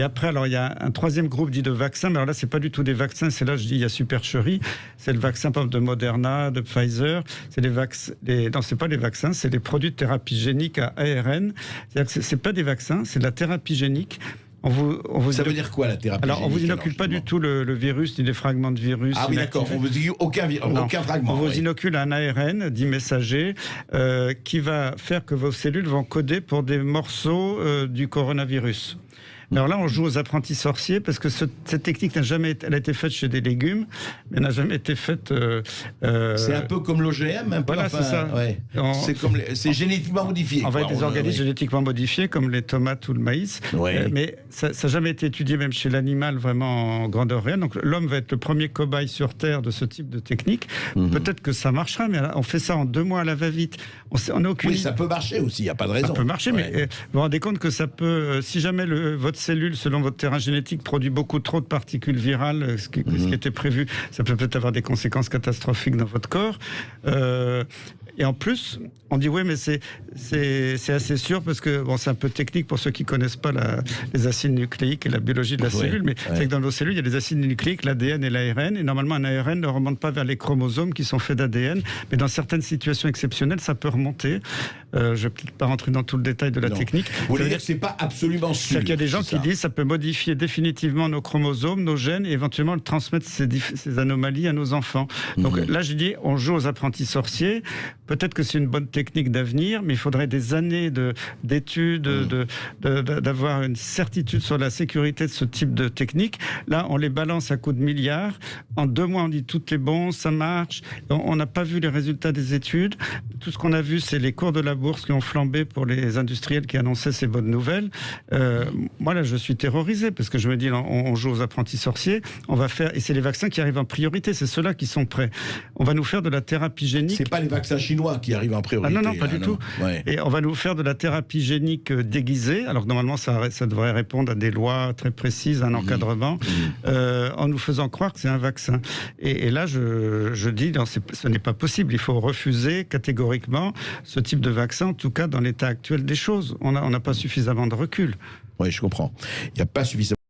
Et après, alors il y a un troisième groupe dit de vaccins, mais alors là, c'est pas du tout des vaccins, c'est là, je dis, il y a supercherie. C'est le vaccin, par exemple, de Moderna, de Pfizer. C'est non, c'est pas des vaccins, c'est des produits de thérapie génique à ARN. C'est-à-dire que c'est pas des vaccins, c'est de la thérapie génique. Ça veut dire quoi la thérapie génique? Alors, on vous inocule pas du tout le virus, ni des fragments de virus. Ah oui, d'accord. On vous dit aucun fragment. On vous inocule un ARN, dit messager, qui va faire que vos cellules vont coder pour des morceaux du coronavirus. Alors là, on joue aux apprentis sorciers parce que cette technique n'a jamais été, elle a été faite chez des légumes, mais n'a jamais été faite. C'est un peu comme l'OGM, un peu. Voilà, c'est ça. Ouais. C'est génétiquement modifié. On va être des organismes génétiquement modifiés, comme les tomates ou le maïs. Ouais. Mais ça n'a jamais été étudié, même chez l'animal, vraiment en grandeur réelle. Donc l'homme va être le premier cobaye sur Terre de ce type de technique. Peut-être que ça marchera, mais on fait ça en 2 mois à la va-vite. On a aucune... Oui, ça peut marcher aussi, il n'y a pas de raison. Ça peut marcher, mais vous vous rendez compte que ça peut... si jamais votre cellule, selon votre terrain génétique, produit beaucoup trop de particules virales, ce qui était prévu, ça peut peut-être avoir des conséquences catastrophiques dans votre corps. Et en plus, on dit oui, mais c'est assez sûr parce que bon, c'est un peu technique pour ceux qui connaissent pas les acides nucléiques et la biologie de la cellule, mais c'est que dans nos cellules, il y a des acides nucléiques, l'ADN et l'ARN, et normalement un ARN ne remonte pas vers les chromosomes qui sont faits d'ADN, mais dans certaines situations exceptionnelles, ça peut remonter. Je ne vais peut-être pas rentrer dans tout le détail de la technique. Vous voulez dire que c'est pas absolument sûr? C'est-à-dire qu'il y a des gens qui disent que ça peut modifier définitivement nos chromosomes, nos gènes, et éventuellement transmettre ces anomalies à nos enfants. Donc là, je dis, on joue aux apprentis sorciers. Peut-être que c'est une bonne technique d'avenir, mais il faudrait des années d'études, d'avoir une certitude sur la sécurité de ce type de technique. Là, on les balance à coups de milliards. En 2 mois, on dit tout est bon, ça marche. On n'a pas vu les résultats des études. Tout ce qu'on a vu, c'est les cours de la bourse qui ont flambé pour les industriels qui annonçaient ces bonnes nouvelles. Moi, là, je suis terrorisé parce que je me dis, on joue aux apprentis sorciers. On va faire, et c'est les vaccins qui arrivent en priorité. C'est ceux-là qui sont prêts. On va nous faire de la thérapie génique. C'est pas les vaccins chinois qui arrivent en priorité. Ah non, pas du tout. Ouais. Et on va nous faire de la thérapie génique déguisée, alors que normalement ça devrait répondre à des lois très précises, un encadrement, en nous faisant croire que c'est un vaccin. Et là, je dis, non, ce n'est pas possible. Il faut refuser catégoriquement ce type de vaccin, en tout cas dans l'état actuel des choses. On n'a pas suffisamment de recul. Oui, je comprends. Il n'y a pas suffisamment